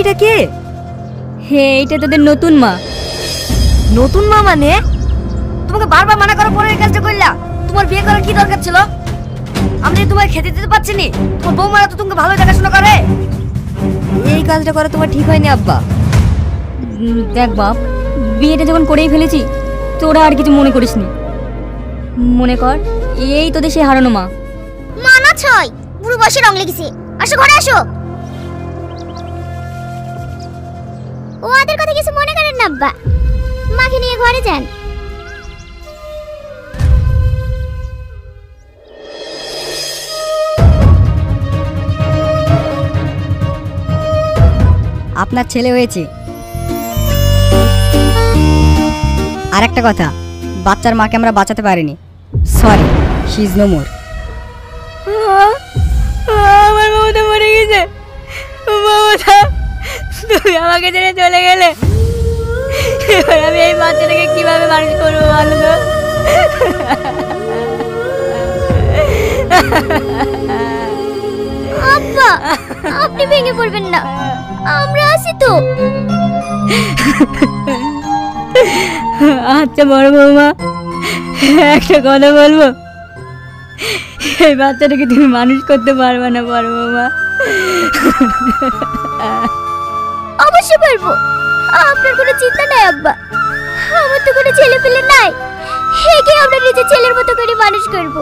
এটা কে? হে, এটা তোদের নতুন মা। নতুন মা মানে? তোমাকে বারবার মানা করার পরে এই কাজটা করলা? তোমার বিয়ে করার কি দরকার ছিল? আমি যে তোমায় খেতে দিতে পারছি নি, তোমার বৌমারা তো তোমাকে ভালো দেখাশোনা করে। এই কাজটা করা তোমার ঠিক হয়নি আব্বা। দেখ বাপ, বিয়েটা যখন করেই ফেলেছি তোরা আর কিছু মনে করিস নি। মনে কর এই তোদের সেই হারানো মা। মানা ছয়, বুড়ো বয়সে রং লেগেছে। আসো ঘরে আসো। ওদের কথা কিছু মনে করেন না আব্বা, মাকে নিয়ে ঘরে যান। আপনার ছেলে হয়েছে। আর একটা কথা, বাচ্চার মাকে আমরা বাঁচাতে পারিনি। Sorry, she is no more. আমার মমতা মরে গেছে। মমতা, তুমি আমাকে ছেড়ে চলে গেলে, এবার আমি এই বাচ্চাটাকে কিভাবে মানুষ করবো বলো তো? আব্বা, আপনি ভেঙে পড়বেন না, আমরা আছি তো। আচ্ছা বড় বৌমা, একটা কথা বলবো, এই বাচ্চাটাকে তুমি মানুষ করতে পারবে না বড় বৌমা? অবশ্যই পারবো, আপনার কোনো চিন্তা নাই আব্বা। আমার তো কোনো ছেলে পেলে নাই, একে আমরা নিজের ছেলের মতো করে মানুষ করবো।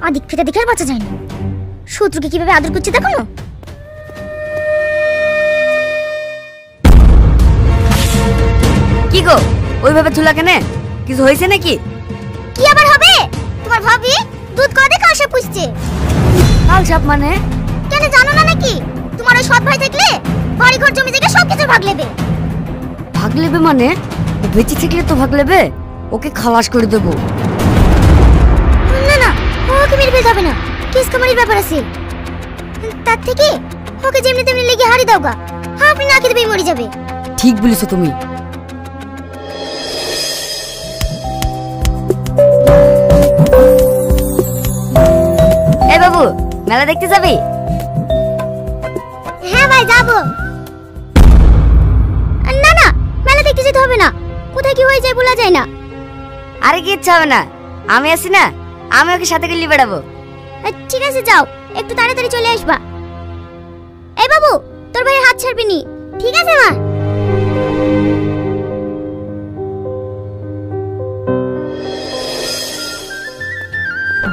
আদিক ফেটা দেখে আর বাঁচা যায় না। শত্রুকে কিভাবে আদর করছে দেখো না। কি গো, ওইভাবে ঝুলা কেনে? কিছু হয়েছে নাকি? কি আবার হবে? তোমার ভাবি দুধ কলা দেখে আশা পুষছে। কাল সাপ মানে? কেন জানো না নাকি? তোমার ওই সৎ ভাই থাকলে বাড়ি ঘর জমি জায়গা সবকিছু ভাগ লেবে। ভাগ লেবে মানে? ও বেঁচে থাকলে তো ভাগ লেবে, ওকে খালাস করে দেবো। না না, ওকে মেরে ফেলতে হবে না, কেস কামারির ব্যাপার আছে। তার থেকে ওকে যেমনি তেমনি লেগে হারিয়ে দাও গা, আপনি না খেতে পেয়ে মরে যাবে। ঠিক বলেছো তুমি। এই বাবু, মেলা দেখতে যাবি? হ্যাঁ ভাই যাবো। না না, মেলা দেখতে যেতে হবে না, কোথায় কি হয়ে যায় বলা যায় না। আরে কি ইচ্ছা হবে না, আমি আছি না, আমি ওকে সাথে করে নিয়ে বেড়াবো। ঠিক আছে যাও, একটু তাড়াতাড়ি চলে আসবা। এই বাবু, তোর ভাই হাত ছাড়বি নি, ঠিক আছে মা?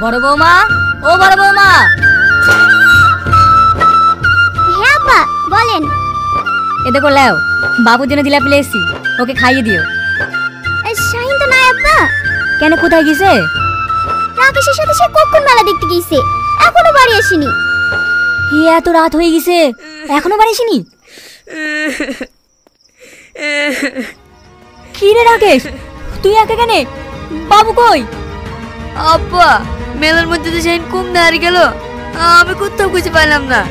বড় বৌমা, ও বড় বৌমা। হ্যাঁ আব্বা বলেন। এ দেখো লেও, বাবুর জন্য জিলাপি এসেছি, ওকে খাইয়ে দিও। শাহিন তো নাই আব্বা। কেন, কোথায় গেছে? রাকেশের সাথে সে কখন মেলা দেখতে গিয়েছে, এখনো বাড়ি আসেনি। এত রাত হয়ে গেছে, এখনো বাড়ি আসেনি? কি রে রাকেশ, তুই একা কেন? বাবু কই? আব্বা, মেলার মধ্যে তো শাহিন কম না হারিয়ে গেল, আমি কোথাও খুঁজে পাইলাম না।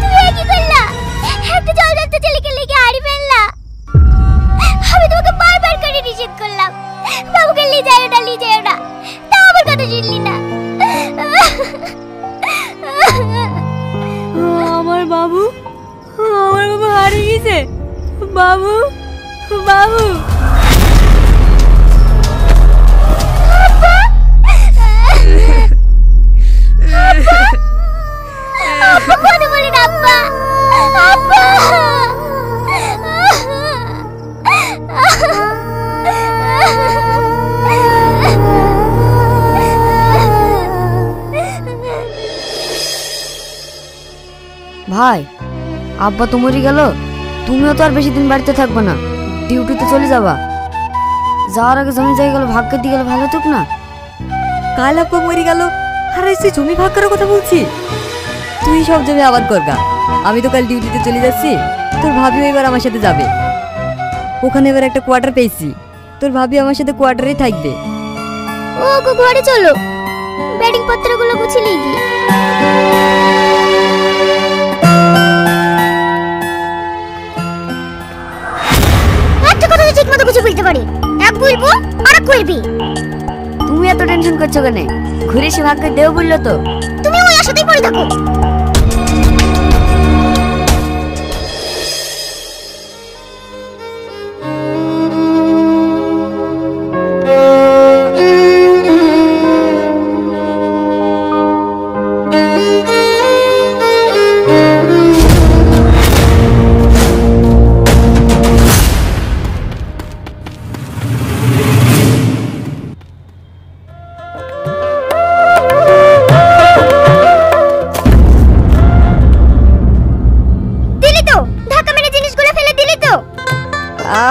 তুমি কি করলা? একটা জলজান্ত ছেলেকে লেগে হারিয়ে ফেললা। আমি তোমাকে বারবার করে নিষেধ করলাম, বাবুকে নিয়ে যাও না, নিয়ে যাও না, তা আমার কথা শুনলি না। আমার বাবু, আমার বাবু হারিয়ে গেছে। বাবু, বাবু। আব্বা কোন বলেন আব্বা, আব্বা। ভাই, আব্বা তো মরে গেল, তুমিও তো আর বেশি দিন বাড়িতে থাকবে না, ডিউটিতে চলে যাবা। যাওয়ার আগে জমি জায়গা গেল ভাগ করে দিয়ে গেলে ভালো হতো না? কাল আব্বা মরে গেল আর এসে জমি ভাগ করার কথা বলছি? তুই সব জমি আবাদ করগা, আমি তো কাল ডিউটিতে চলে যাচ্ছি। তোর ভাবিও এবার আমার সাথে যাবে, ওখানে এবার একটা কোয়ার্টার পেয়েছি, তোর ভাবি আমার সাথে কোয়ার্টারেই থাকবে। ও গো ঘরে চলো, ব্যাটিং পত্রগুলো গুছিয়ে গি। একটা কথা ঠিক মতো গুছিয়ে বলতে পারি, এক বলবো আর এক করবি। তুমি এত টেনশন করছো কেন? ঘুরে এসে ভাগ্যে দেও বললো তো। তুমি ওই আশাতেই পড়ে থাকো।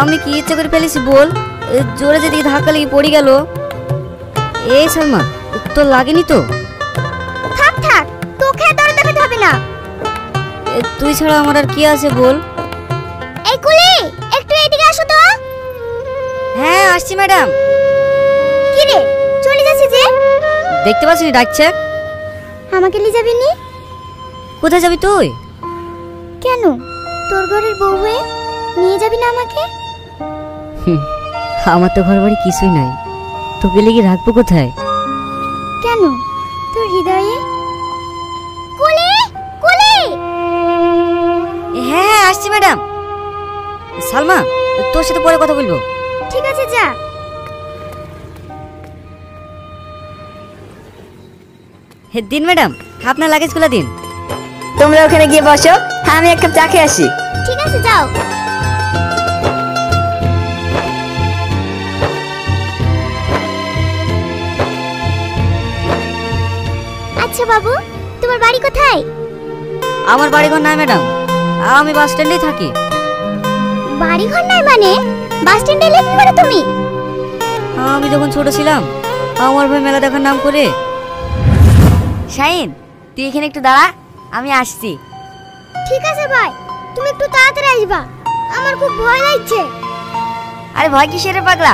আমি কি ইচ্ছে করে ফেলেছি বল? জোরে যেদিকে ধাক্কা লেগে পড়ে গেল। এই সালমা, তোর লাগেনি তো? থাক থাক, তোকে আর দরদ দেখাতে হবে না। তুই ছাড়া আমার আর কি আছে বল? এই কুলি, একটু এদিকে আসো তো। হ্যাঁ আসছি ম্যাডাম। কি রে, চলে যাচ্ছিস যে? দেখতে পাচ্ছিস ডাকছে। আমাকে নিয়ে যাবি নি? কোথায় যাবি তুই? কেন, তোর ঘরের বউ হয়ে নিয়ে যাবি না আমাকে? আমার তো ঘর বাড়ি কিছুই নাই, তোকে লেগে রাখবো কোথায়? কেন, তোর হৃদয়ে? কুলি কুলি। হ্যাঁ হ্যাঁ আসছি ম্যাডাম। সালমা, তোর সাথে পরে কথা বলবো। ঠিক আছে যা। হে দিন ম্যাডাম, আপনার লাগেজগুলো দিন। তোমরা ওখানে গিয়ে বসো, আমি এক কাপ চা খেয়ে আসি। ঠিক আছে যাও। আচ্ছা বাবু, তোমার বাড়ি কোথায়? আমার বাড়ি ঘর নাই ম্যাডাম, আমি বাস স্ট্যান্ডেই থাকি। বাড়ি ঘর নাই মানে? বাস স্ট্যান্ডে লেখি করে তুমি? আমি যখন ছোট ছিলাম, আমার ভাই মেলা দেখার নাম করে। শাহিন, তুই এখানে একটু দাঁড়া, আমি আসছি। ঠিক আছে ভাই, তুমি একটু তাড়াতাড়ি আসবা, আমার খুব ভয় লাগছে। আরে ভয় কিসের রে পাগলা,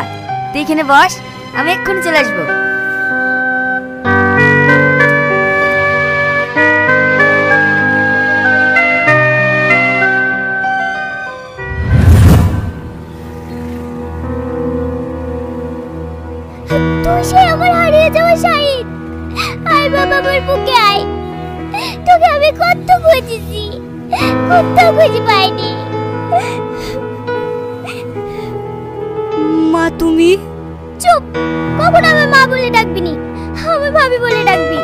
তুই এখানে বস, আমি এক্ষুনি চলে আসবো। তুই সে আমার হারিয়ে যাওয়া শাহিন। আয় বাবা, আমার বুকে আয়। তোকে আমি কত খুঁজেছি, কত খুঁজে পাইনি। মা তুমি? চুপ, কখন আমার মা বলে ডাকবি নি, আমি ভাবি বলে ডাকবি।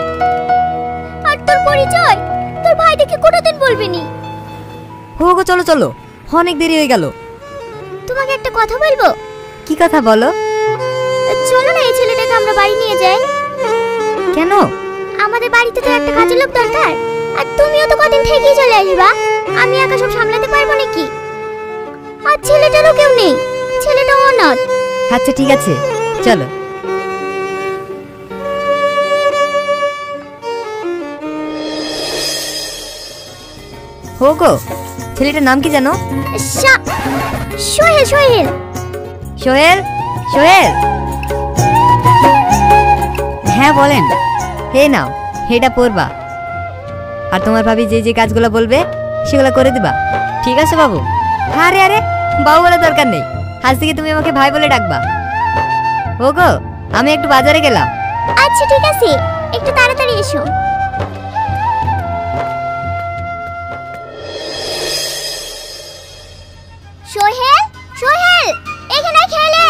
আর তোর পরিচয় তোর ভাই দেখে কোনোদিন বলবি নি। হো গো, চলো চলো, অনেক দেরি হয়ে গেল। তোমাকে একটা কথা বলবো। কি কথা বলো? চলো না, এই ছেলেটাকে আমরা বাড়ি নিয়ে যাই। কেন? আমাদের বাড়িতে তো একটা কাজের লোক দরকার, আর তুমিও তো কদিন থেকেই চলে আসবা। আমি একা সব সামলাতে পারবো নাকি? আর ছেলেটারও কেউ নেই, ছেলেটা অনাথ। আচ্ছা ঠিক আছে, চলো। হো গো, ছেলেটার নাম কি জানো? সোহেল। সোহেল সোহেল। সোহেল, হ্যাঁ বলেন। হে নাও, এটা পড়বা, আর তোমার ভাবি যে যে কাজগুলো বলবে সেগুলো করে দিবা, ঠিক আছে বাবু? আরে আরে, বাবু বলার দরকার নেই, আজ থেকে তুমি আমাকে ভাই বলে ডাকবা। ও গো, আমি একটু বাজারে গেলাম। আচ্ছা ঠিক আছে, একটু তাড়াতাড়ি এসো। সোহেল, সোহেল, এখানে খেলে।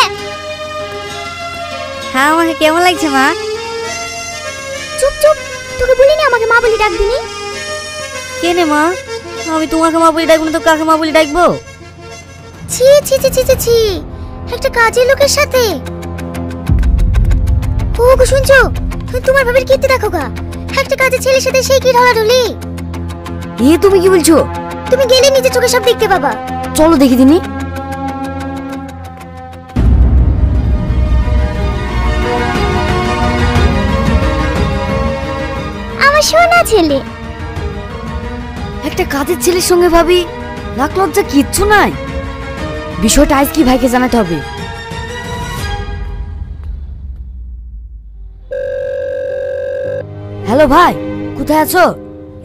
হ্যাঁ, আমাকে কেমন লাগছে মা? চুপ চুপ, তোকে বলিনি আমাকে মা বলে ডাকবি নি? কেনে মা, আমি তোমাকে মা বলে ডাকবো না তো কাকে মা বলে ডাকবো? ছি ছি ছি ছি ছি ছি, একটা কাজের লোকের সাথে। ও গো, শুনছো? তোমার ভাবির কীর্তি দেখো গা, একটা কাজের ছেলের সাথে সেই কি ঢলাঢলি। এ তুমি কি বলছো? তুমি গেলে নিজে চোখে সব দেখতে পাবা। চলো দেখি দিনি। আমার সোনা ছেলে। একটা কাজের ছেলের সঙ্গে ভাবি লাখ লজ্জা কিচ্ছু নাই। বিষয়টা আজ কি ভাইকে জানাতে হবে। হ্যালো ভাই, কোথায় আছো?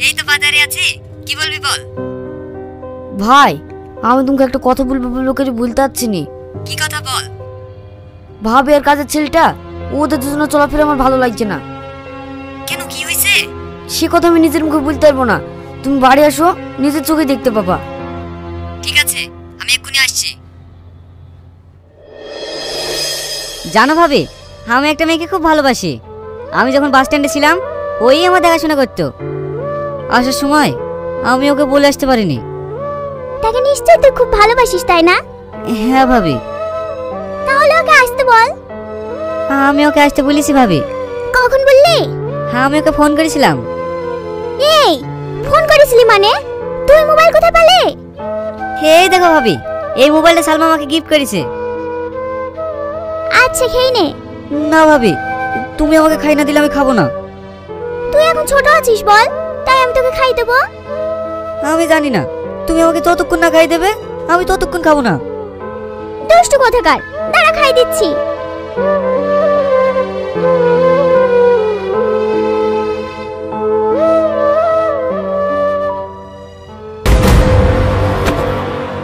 এই তো বাজারে আছি, কি বলবি বল। ভাই, আমি তোমাকে একটা কথা বলবো বলবো করে বলতে পারছি নি। কি কথা বল। ভাবি আর কাজের ছেলেটা ওদের দুজনে চলাফেরা আমার ভালো লাগছে না। কেন, কি হয়েছে? সে কথা আমি নিজের মুখে বলতে পারবো না, তুমি বাড়ি আসো, নিজের চোখে দেখতে পাবা। ঠিক আছে, আমি এক্ষুনি আসছি। জানো ভাবি, আমি একটা মেয়েকে খুব ভালোবাসি। আমি যখন বাস স্ট্যান্ডে ছিলাম ওই আমার দেখাশোনা করতো। আসার সময় আমি ওকে বলে আসতে পারিনি। তাকে নিশ্চয়ই তুই খুব ভালোবাসিস, তাই না? হ্যাঁ ভাবি। তাহলে ওকে আসতে বল। আমি ওকে আসতে বলেছি ভাবি। কখন বললি? হ্যাঁ, আমি ওকে ফোন করেছিলাম। এই, ফোন করেছিলি মানে? তুই মোবাইল কোথায় পেলে? এই দেখো ভাবি, এই মোবাইলটা সালমা আমাকে গিফট করেছে। আচ্ছা, খেয়ে নে। না ভাবি, তুমি আমাকে খাই না দিলে আমি খাবো না। তুই এখন ছোট আছিস বল, তাই আমি তোকে খাই দেবো। আমি জানি না, তুমি আমাকে যতক্ষণ না খাই দেবে আমি ততক্ষণ খাবো না। দুষ্টু কোথাকার, দাঁড়া খাই দিচ্ছি।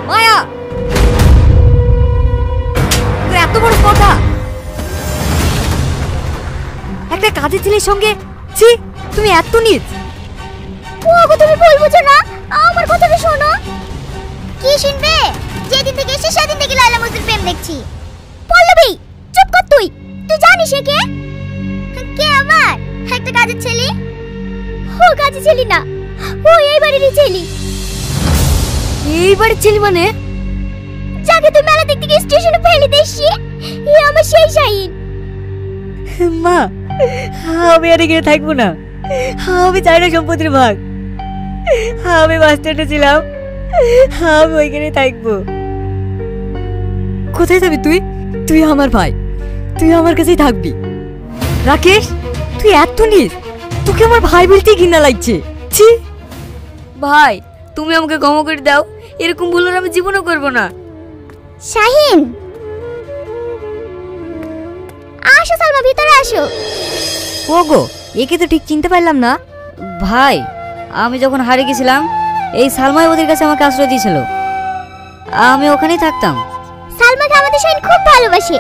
মায়া, তোর এত বড় কথা! একটা কাজের ছেলের সঙ্গে, ছি, তুমি এত নীচ! ওগো, তুমি ভুল বুঝো না, আমার কথাটা শোনো। কি শুনবে? যেদিন থেকে এসে সেদিন থেকে লায়লা মজনুর প্রেম দেখছি। পল্লবী, চুপ কর তুই। তুই জানিস এ কে? কে আবার? একটা কাজের ছেলে। ও কাজের ছেলে না, ও এই বাড়িরই ছেলে। এই বাড়ির ছেলে মানে? যাকে তুই মেলা দেখতে গিয়ে স্টেশনে ফেলে দিয়েছি, এ আমার সেই শাহিন। মা, আমি আর এখানে থাকবো না। আমি চাই না সম্পত্তির ভাগ। আমি বাস স্ট্যান্ডে ছিলাম, আমি ওইখানে থাকবো। কোথায় যাবি তুই? তুই আমার ভাই, তুই আমার কাছেই থাকবি। রাকেশ, তুই এত নিস, তোকে আমার ভাই বলতেই ঘৃণা লাগছে। ছি! ভাই, তুমি আমাকে ক্ষমা করে দাও, এরকম ভুল আর আমি জীবনও করবো না। শাহিন, আসো সালমা, ভিতরে আসো। ওগো, একে তো ঠিক চিনতে পারলাম না। ভাই, আমি যখন হারিয়ে গেছিলাম এই সালমাই ওদের কাছে আমাকে আশ্রয় দিয়েছিল। আমি ওখানেই থাকতাম। সালমাকে আমাদের শাহিন খুব ভালোবাসে।